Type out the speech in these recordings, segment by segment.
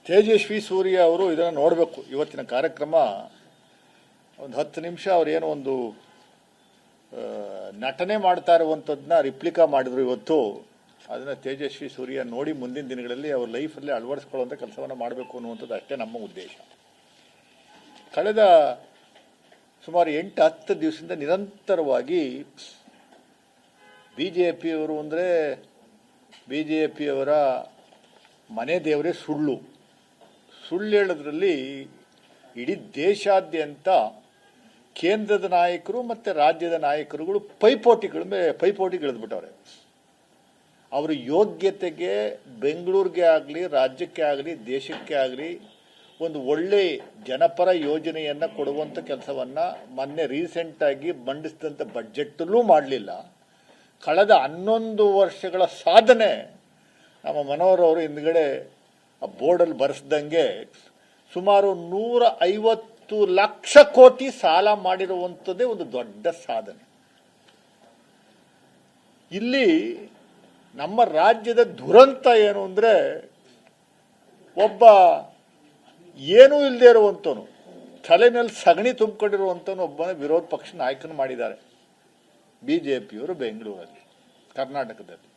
ತೇಜಸ್ವಿ ಸೂರ್ಯ ಅವರು ಇದನ್ನು ನೋಡಬೇಕು. ಇವತ್ತಿನ ಕಾರ್ಯಕ್ರಮ ಒಂದು 10 ನಿಮಿಷ ಅವರೇನೋ ಒಂದು ನಟನೆ ಮಾಡ್ತಾ ಇರುವಂಥದ್ದನ್ನ ರಿಪ್ಲಿಕಾ ಮಾಡಿದ್ರು ಇವತ್ತು. ಅದನ್ನು ತೇಜಸ್ವಿ ಸೂರ್ಯ ನೋಡಿ ಮುಂದಿನ ದಿನಗಳಲ್ಲಿ ಅವ್ರ ಲೈಫಲ್ಲಿ ಅಳವಡಿಸ್ಕೊಳ್ಳುವಂಥ ಕೆಲಸವನ್ನು ಮಾಡಬೇಕು ಅನ್ನುವಂಥದ್ದು ಅಷ್ಟೇ ನಮ್ಮ ಉದ್ದೇಶ. ಕಳೆದ ಸುಮಾರು 8-10 ದಿವಸದಿಂದ ನಿರಂತರವಾಗಿ ಬಿ ಜೆ ಪಿಯವರು ಅಂದರೆ ಬಿ ಜೆ ಪಿಯವರ ಮನೆ ದೇವರೇ ಸುಳ್ಳು ಹೇಳೋದ್ರಲ್ಲಿ ಇಡೀ ದೇಶಾದ್ಯಂತ ಕೇಂದ್ರದ ನಾಯಕರು ಮತ್ತು ರಾಜ್ಯದ ನಾಯಕರುಗಳು ಪೈಪೋಟಿಗಿಳಿದ್ಬಿಟ್ಟವ್ರೆ. ಅವರ ಯೋಗ್ಯತೆಗೆ ಬೆಂಗಳೂರಿಗೆ ಆಗಲಿ ರಾಜ್ಯಕ್ಕೆ ಆಗಲಿ ದೇಶಕ್ಕೆ ಆಗಲಿ ಒಂದು ಒಳ್ಳೆ ಜನಪರ ಯೋಜನೆಯನ್ನು ಕೊಡುವಂಥ ಕೆಲಸವನ್ನು ಮೊನ್ನೆ ರೀಸೆಂಟಾಗಿ ಮಂಡಿಸಿದಂಥ ಬಡ್ಜೆಟ್ಟಲ್ಲೂ ಮಾಡಲಿಲ್ಲ. ಕಳೆದ 11 ವರ್ಷಗಳ ಸಾಧನೆ ನಮ್ಮ ಮನೋಹರ್ ಅವರು ಹಿಂದ್ಗಡೆ ಆ ಬೋರ್ಡಲ್ಲಿ ಬರೆಸ್ದಂಗೆ ಸುಮಾರು 150 ಲಕ್ಷ ಕೋಟಿ ಸಾಲ ಮಾಡಿರುವಂಥದ್ದೇ ಒಂದು ದೊಡ್ಡ ಸಾಧನೆ. ಇಲ್ಲಿ ನಮ್ಮ ರಾಜ್ಯದ ದುರಂತ ಏನು ಅಂದರೆ, ಒಬ್ಬ ಏನೂ ಇಲ್ಲದೆ ಇರುವಂಥವನು, ತಲೆ ಮೇಲೆ ಸಗಣಿ ತುಂಬಿಕೊಂಡಿರುವಂಥವನು ಒಬ್ಬನ ವಿರೋಧ ಪಕ್ಷ ನಾಯಕನ ಮಾಡಿದ್ದಾರೆ ಬಿ ಜೆ ಪಿಯವರು ಬೆಂಗಳೂರಲ್ಲಿ, ಕರ್ನಾಟಕದಲ್ಲಿ.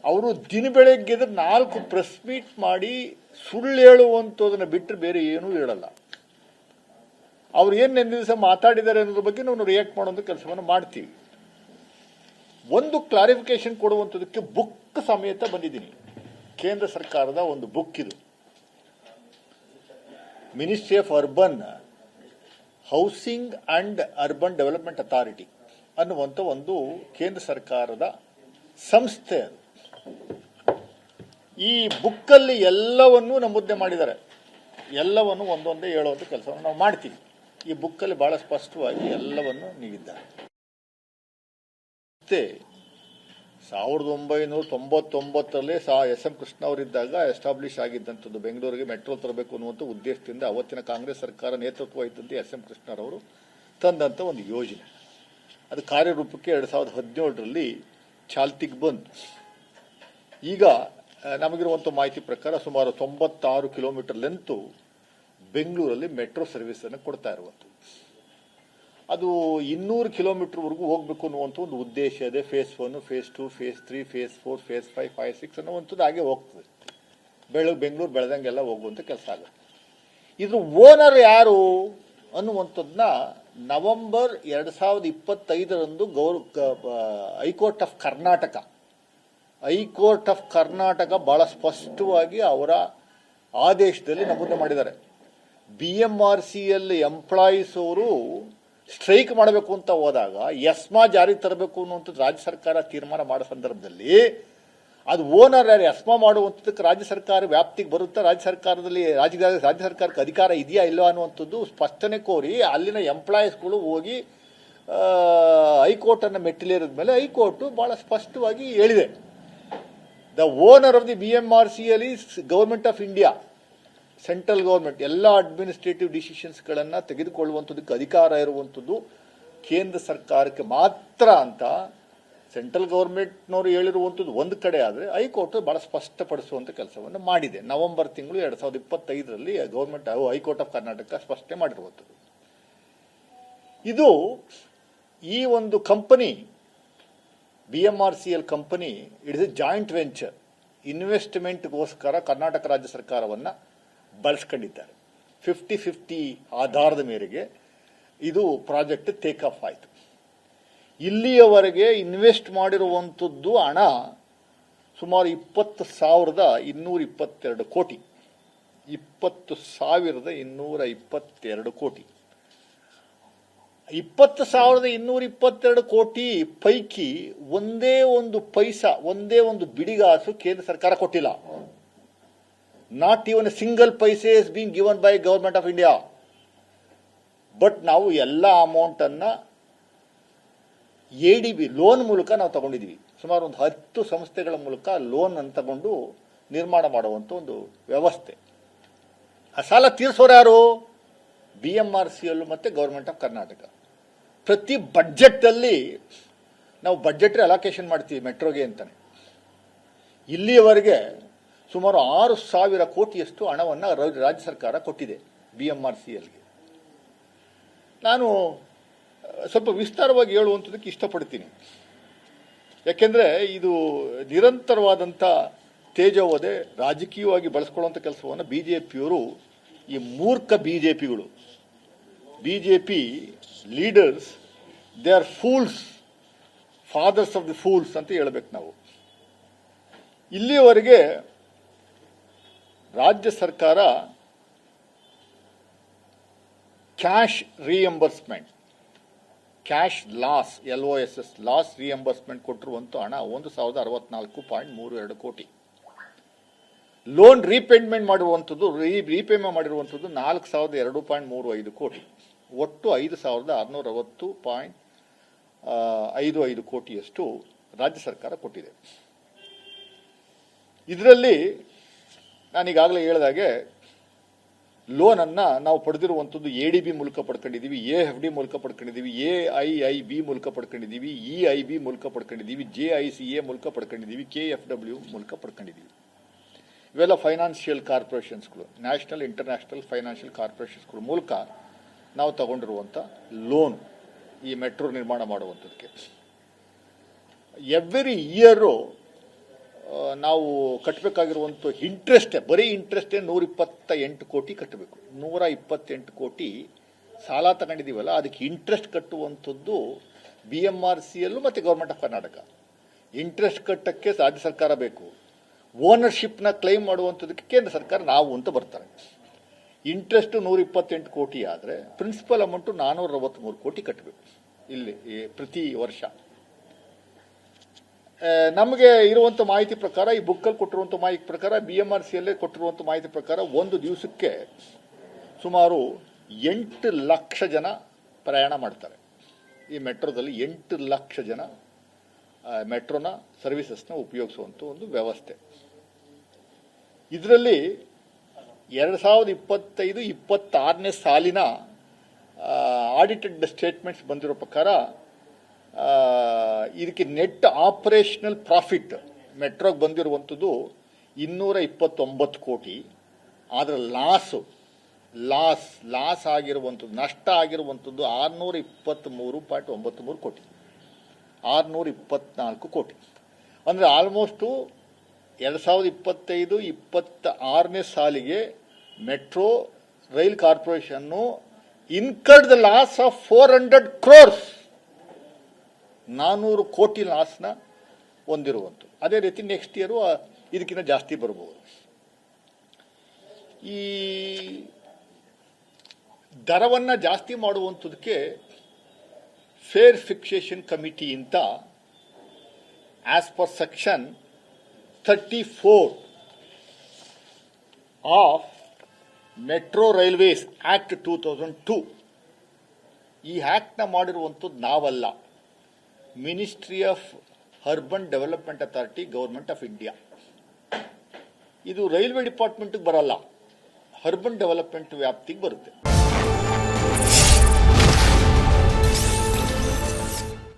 ಅವರು ದಿನ ಬೆಳಗ್ಗೆದ 4 ಪ್ರೆಸ್ ಮೀಟ್ ಮಾಡಿ ಸುಳ್ಳು ಹೇಳುವಂಥದ್ದನ್ನು ಬಿಟ್ಟರೆ ಬೇರೆ ಏನೂ ಹೇಳಲ್ಲ. ಅವ್ರು ಏನು ನೆನ್ನೆ ದಿವಸ ಮಾತಾಡಿದ್ದಾರೆ ಅನ್ನೋದ್ರ ಬಗ್ಗೆ ನಾವು ರಿಯಾಕ್ಟ್ ಮಾಡುವಂಥ ಕೆಲಸವನ್ನು ಮಾಡ್ತೀವಿ. ಒಂದು ಕ್ಲಾರಿಫಿಕೇಶನ್ ಕೊಡುವಂಥದ್ದಕ್ಕೆ ಬುಕ್ ಸಮೇತ ಬಂದಿದ್ದೀನಿ. ಕೇಂದ್ರ ಸರ್ಕಾರದ ಒಂದು ಬುಕ್ ಇದು, ministry of urban housing and urban development authority ಅನ್ನುವಂಥ ಒಂದು ಕೇಂದ್ರ ಸರ್ಕಾರದ ಸಂಸ್ಥೆ. ಅದು ಈ ಬುಕ್ಕಲ್ಲಿ ಎಲ್ಲವನ್ನೂ ನಮೂದನೆ ಮಾಡಿದ್ದಾರೆ. ಎಲ್ಲವನ್ನು ಒಂದೊಂದೇ ಹೇಳುವಂಥ ಕೆಲಸವನ್ನು ನಾವು ಮಾಡ್ತೀವಿ. ಈ ಬುಕ್ಕಲ್ಲಿ ಬಹಳ ಸ್ಪಷ್ಟವಾಗಿ ಎಲ್ಲವನ್ನು ನೀಡಿದ್ದಾರೆ. ಮತ್ತೆ 1999ರಲ್ಲಿ ಎಸ್ ಎಂ ಕೃಷ್ಣ ಅವರಿದ್ದಾಗ ಎಸ್ಟಾಬ್ಲಿಷ್ ಆಗಿದ್ದಂಥದ್ದು ಬೆಂಗಳೂರಿಗೆ ಮೆಟ್ರೋ ತರಬೇಕು ಅನ್ನುವಂಥ ಉದ್ದೇಶದಿಂದ ಅವತ್ತಿನ ಕಾಂಗ್ರೆಸ್ ಸರ್ಕಾರ ನೇತೃತ್ವ ವಹಿಸಿದಂತೆ ಎಸ್ ಎಂ ಕೃಷ್ಣರವರು ತಂದಂಥ ಒಂದು ಯೋಜನೆ. ಅದು ಕಾರ್ಯರೂಪಕ್ಕೆ 2017ರಲ್ಲಿ ಚಾಲ್ತಿಗೆ ಬಂತು. ಈಗ ನಮಗಿರುವಂಥ ಮಾಹಿತಿ ಪ್ರಕಾರ ಸುಮಾರು 96 ಕಿಲೋಮೀಟರ್ ಲೆಂತು ಬೆಂಗಳೂರಲ್ಲಿ ಮೆಟ್ರೋ ಸರ್ವಿಸನ್ನು ಕೊಡ್ತಾ ಇರುವಂಥದ್ದು. ಅದು 200 ಕಿಲೋಮೀಟರ್ವರೆಗೂ ಹೋಗಬೇಕು ಅನ್ನುವಂಥ ಒಂದು ಉದ್ದೇಶ ಇದೆ. Phase 1, phase 2, phase 3, phase 4, phase 5, phase 6 ಅನ್ನುವಂಥದ್ದು ಹಾಗೆ ಹೋಗ್ತದೆ. ಬೆಂಗಳೂರು ಬೆಳೆದಂಗೆಲ್ಲ ಹೋಗುವಂಥ ಕೆಲಸ ಆಗುತ್ತೆ. ಇದ್ರ ಓನರ್ ಯಾರು ಅನ್ನುವಂಥದ್ದನ್ನ ನವೆಂಬರ್ 2025ರಂದು ಹೈಕೋರ್ಟ್ ಆಫ್ ಕರ್ನಾಟಕ ಬಹಳ ಸ್ಪಷ್ಟವಾಗಿ ಅವರ ಆದೇಶದಲ್ಲಿ ನಮೂದನೆ ಮಾಡಿದ್ದಾರೆ. BMRCL ಎಂಪ್ಲಾಯೀಸ್ ಅವರು ಸ್ಟ್ರೈಕ್ ಮಾಡಬೇಕು ಅಂತ ಹೋದಾಗ ಎಸ್ಮಾ ಜಾರಿ ತರಬೇಕು ಅನ್ನುವಂಥದ್ದು ರಾಜ್ಯ ಸರ್ಕಾರ ತೀರ್ಮಾನ ಮಾಡೋ ಸಂದರ್ಭದಲ್ಲಿ ಅದು ಓನರ್ ಯಾರು ಎಸ್ಮಾ ಮಾಡುವಂಥದ್ದಕ್ಕೆ ರಾಜ್ಯ ಸರ್ಕಾರ ವ್ಯಾಪ್ತಿಗೆ ಬರುತ್ತಾ, ರಾಜ್ಯ ಸರ್ಕಾರಕ್ಕೆ ಅಧಿಕಾರ ಇದೆಯಾ ಇಲ್ಲವಾ ಅನ್ನುವಂಥದ್ದು ಸ್ಪಷ್ಟನೆ ಕೋರಿ ಅಲ್ಲಿನ ಎಂಪ್ಲಾಯೀಸ್ಗಳು ಹೋಗಿ ಹೈಕೋರ್ಟನ್ನು ಮೆಟ್ಟಿಲೇರಿದ ಮೇಲೆ ಹೈಕೋರ್ಟು ಭಾಳ ಸ್ಪಷ್ಟವಾಗಿ ಹೇಳಿದೆ, the owner of the BMRCL is government of India, central government. ಎಲ್ಲ ಅಡ್ಮಿನಿಸ್ಟ್ರೇಟಿವ್ ಡಿಸಿಷನ್ಸ್ಗಳನ್ನು ತೆಗೆದುಕೊಳ್ಳುವಂಥದ್ದಕ್ಕೆ ಅಧಿಕಾರ ಇರುವಂಥದ್ದು ಕೇಂದ್ರ ಸರ್ಕಾರಕ್ಕೆ ಮಾತ್ರ ಅಂತ ಸೆಂಟ್ರಲ್ ಗೌರ್ಮೆಂಟ್ನವರು ಹೇಳಿರುವಂಥದ್ದು ಒಂದು ಕಡೆ ಆದರೆ ಹೈಕೋರ್ಟ್ ಭಾಳ ಸ್ಪಷ್ಟಪಡಿಸುವಂಥ ಕೆಲಸವನ್ನು ಮಾಡಿದೆ. ನವೆಂಬರ್ ತಿಂಗಳು 2025ರಲ್ಲಿ ಹೈಕೋರ್ಟ್ ಆಫ್ ಕರ್ನಾಟಕ ಸ್ಪಷ್ಟನೆ ಮಾಡಿರುವಂಥದ್ದು. ಇದು ಈ ಒಂದು company BMRCL company it is a joint venture. ಇನ್ವೆಸ್ಟ್ಮೆಂಟ್ಗೋಸ್ಕರ ಕರ್ನಾಟಕ ರಾಜ್ಯ ಸರ್ಕಾರವನ್ನು ಬಳಸ್ಕೊಂಡಿದ್ದಾರೆ. 50-50 ಆಧಾರದ ಮೇರೆಗೆ ಇದು ಪ್ರಾಜೆಕ್ಟ್ ಟೇಕ್ ಆಫ್ ಆಯಿತು. ಇಲ್ಲಿಯವರೆಗೆ ಇನ್ವೆಸ್ಟ್ ಮಾಡಿರುವಂಥದ್ದು ಹಣ ಸುಮಾರು 20,222 ಕೋಟಿ. 20,222 ಕೋಟಿ. 20,222 ಕೋಟಿ ಪೈಕಿ ಒಂದೇ ಒಂದು ಪೈಸಾ, ಒಂದೇ ಒಂದು ಬಿಡಿಗಾಸು ಕೇಂದ್ರ ಸರ್ಕಾರ ಕೊಟ್ಟಿಲ್ಲ. Not even A single paise is being given by government of India. But ನಾವು ಎಲ್ಲ ಅಮೌಂಟನ್ನು ADB ಲೋನ್ ಮೂಲಕ ನಾವು ತಗೊಂಡಿದ್ದೀವಿ. ಸುಮಾರು ಒಂದು 10 ಸಂಸ್ಥೆಗಳ ಮೂಲಕ ಲೋನ್ ಅನ್ನು ತಗೊಂಡು ನಿರ್ಮಾಣ ಮಾಡುವಂಥ ಒಂದು ವ್ಯವಸ್ಥೆ. ಆ ಸಾಲ ತೀರಿಸೋರು ಯಾರು? BMRCL ಮತ್ತು ಗೌರ್ಮೆಂಟ್ ಆಫ್ ಕರ್ನಾಟಕ. ಪ್ರತಿ ಬಡ್ಜೆಟ್ಟಲ್ಲಿ ನಾವು ಬಡ್ಜೆಟ್ರಿ ಅಲೋಕೇಶನ್ ಮಾಡ್ತೀವಿ ಮೆಟ್ರೋಗೆ ಅಂತಾನೆ. ಇಲ್ಲಿಯವರೆಗೆ ಸುಮಾರು 6,000 ಕೋಟಿಯಷ್ಟು ಹಣವನ್ನು ರಾಜ್ಯ ಸರ್ಕಾರ ಕೊಟ್ಟಿದೆ BMRCLಗೆ. ನಾನು ಸ್ವಲ್ಪ ವಿಸ್ತಾರವಾಗಿ ಹೇಳುವಂಥದ್ದಕ್ಕೆ ಇಷ್ಟಪಡ್ತೀನಿ. ಯಾಕೆಂದರೆ ಇದು ನಿರಂತರವಾದಂಥ ತೇಜೋವಧೆ ರಾಜಕೀಯವಾಗಿ ಬಳಸ್ಕೊಳ್ಳುವಂಥ ಕೆಲಸವನ್ನು BJPಯವರು, ಈ ಮೂರ್ಖ BJPಗಳು, BJP leaders, they are fools, fathers of the fools ಅಂತ ಹೇಳಬೇಕು ನಾವು. ಇಲ್ಲಿಯವರೆಗೆ ರಾಜ್ಯ ಸರ್ಕಾರ cash reimbursement, cash loss, LOSS loss reimbursement ಕೊಟ್ಟಿರುವಂಥ ಹಣ 1,064.32 ಕೋಟಿ. ಲೋನ್ ರೀಪೇಮೆಂಟ್ ಮಾಡಿರುವಂಥದ್ದು, ರೀಪೇಮೆಂಟ್ ಮಾಡಿರುವಂಥದ್ದು 4,002.35 ಕೋಟಿ. ಒಟ್ಟು 5,660.55 ಕೋಟಿಯಷ್ಟು ರಾಜ್ಯ ಸರ್ಕಾರ ಕೊಟ್ಟಿದೆ. ಇದರಲ್ಲಿ ನಾನೀಗಾಗಲೇ ಹೇಳಿದಾಗೆ ಲೋನನ್ನು ನಾವು ಪಡೆದಿರುವಂಥದ್ದು ADB ಮೂಲಕ ಪಡ್ಕೊಂಡಿದ್ದೀವಿ, AFD ಮೂಲಕ ಪಡ್ಕೊಂಡಿದ್ದೀವಿ, AIIB ಮೂಲಕ ಪಡ್ಕೊಂಡಿದ್ದೀವಿ, EIB ಮೂಲಕ ಪಡ್ಕೊಂಡಿದ್ದೀವಿ, JICA ಮೂಲಕ ಪಡ್ಕೊಂಡಿದ್ದೀವಿ, KFW ಮೂಲಕ ಪಡ್ಕೊಂಡಿದ್ದೀವಿ. ಇವೆಲ್ಲ ಫೈನಾನ್ಷಿಯಲ್ ಕಾರ್ಪೊರೇಷನ್ಸ್ಗಳು, ನ್ಯಾಷನಲ್ ಇಂಟರ್ನ್ಯಾಷನಲ್ ಫೈನಾನ್ಷಿಯಲ್ ಕಾರ್ಪೊರೇಷನ್ಸ್ಗಳ ಮೂಲಕ ನಾವು ತಗೊಂಡಿರುವಂಥ ಲೋನ್ ಈ ಮೆಟ್ರೋ ನಿರ್ಮಾಣ ಮಾಡುವಂಥದ್ದಕ್ಕೆ. ಎವ್ರಿ ಇಯರು ನಾವು ಕಟ್ಟಬೇಕಾಗಿರುವಂಥ ಇಂಟ್ರೆಸ್ಟೇ, ಬರೀ ಇಂಟ್ರೆಸ್ಟೇ 128 ಕೋಟಿ ಕಟ್ಟಬೇಕು. 128 ಕೋಟಿ ಸಾಲ ತಗೊಂಡಿದ್ದೀವಲ್ಲ, ಅದಕ್ಕೆ ಇಂಟ್ರೆಸ್ಟ್ ಕಟ್ಟುವಂಥದ್ದು BMRCL ಮತ್ತು ಗೌರ್ಮೆಂಟ್ ಆಫ್ ಕರ್ನಾಟಕ. ಇಂಟ್ರೆಸ್ಟ್ ಕಟ್ಟಕ್ಕೆ ರಾಜ್ಯ ಸರ್ಕಾರ ಬೇಕು, ಓನರ್ಶಿಪ್ನ ಕ್ಲೈಮ್ ಮಾಡುವಂಥದ್ದಕ್ಕೆ ಕೇಂದ್ರ ಸರ್ಕಾರ ನಾವು ಅಂತ ಬರ್ತಾರೆ. ಇಂಟ್ರೆಸ್ಟು 128 ಕೋಟಿ ಆದರೆ ಪ್ರಿನ್ಸಿಪಲ್ ಅಮೌಂಟು 463 ಕೋಟಿ ಕಟ್ಟಬೇಕು ಇಲ್ಲಿ ಪ್ರತಿ ವರ್ಷ. ನಮಗೆ ಇರುವಂಥ ಮಾಹಿತಿ ಪ್ರಕಾರ, ಈ ಬುಕ್ಕಲ್ಲಿ ಕೊಟ್ಟಿರುವಂಥ ಮಾಹಿತಿ ಪ್ರಕಾರ, BMRCL ಕೊಟ್ಟಿರುವಂಥ ಮಾಹಿತಿ ಪ್ರಕಾರ ಒಂದು ದಿವಸಕ್ಕೆ ಸುಮಾರು 8 ಲಕ್ಷ ಜನ ಪ್ರಯಾಣ ಮಾಡ್ತಾರೆ. ಈ ಮೆಟ್ರೋದಲ್ಲಿ 8 ಲಕ್ಷ ಜನ ಮೆಟ್ರೋನ ಸರ್ವಿಸಸ್ನ ಉಪಯೋಗಿಸುವಂಥ ಒಂದು ವ್ಯವಸ್ಥೆ. ಇದರಲ್ಲಿ 2025-26ನೇ ಸಾಲಿನ ಆಡಿಟೆಡ್ ಸ್ಟೇಟ್ಮೆಂಟ್ಸ್ ಬಂದಿರೋ ಪ್ರಕಾರ ಇದಕ್ಕೆ ನೆಟ್ ಆಪರೇಷನಲ್ ಪ್ರಾಫಿಟ್ ಮೆಟ್ರೋಗೆ ಬಂದಿರುವಂಥದ್ದು 229 ಕೋಟಿ. ಆದರೆ ಲಾಸ್ ಆಗಿರುವಂಥದ್ದು, ನಷ್ಟ ಆಗಿರುವಂಥದ್ದು 623.93 ಕೋಟಿ, 624 ಕೋಟಿ. ಅಂದರೆ ಆಲ್ಮೋಸ್ಟು 2025-26ನೇ ಸಾಲಿಗೆ metro rail corporation incurred the loss of 400 crores, 400 ಕೋಟಿ ಲಾಸ್ನ ಹೊಂದಿರುವಂಥದ್ದು. ಅದೇ ರೀತಿ ನೆಕ್ಸ್ಟ್ ಇಯರು ಇದಕ್ಕಿಂತ ಜಾಸ್ತಿ ಬರ್ಬೋದು. ಈ ದರವನ್ನು ಜಾಸ್ತಿ ಮಾಡುವಂಥದ್ದಕ್ಕೆ ಫೇರ್ ಫಿಕ್ಸೇಷನ್ ಕಮಿಟಿ ಅಂತ as per section 34 of metro railways act 2002, ಈ ಆಕ್ಟ್ನ ಮಾಡಿರುವಂಥದ್ದು ನಾವಲ್ಲ, ministry of urban development authority, government of India. ಇದು ರೈಲ್ವೆ ಡಿಪಾರ್ಟ್ಮೆಂಟ್ಗೆ ಬರಲ್ಲ, ಅರ್ಬನ್ ಡೆವಲಪ್ಮೆಂಟ್ ವ್ಯಾಪ್ತಿಗೆ ಬರುತ್ತೆ.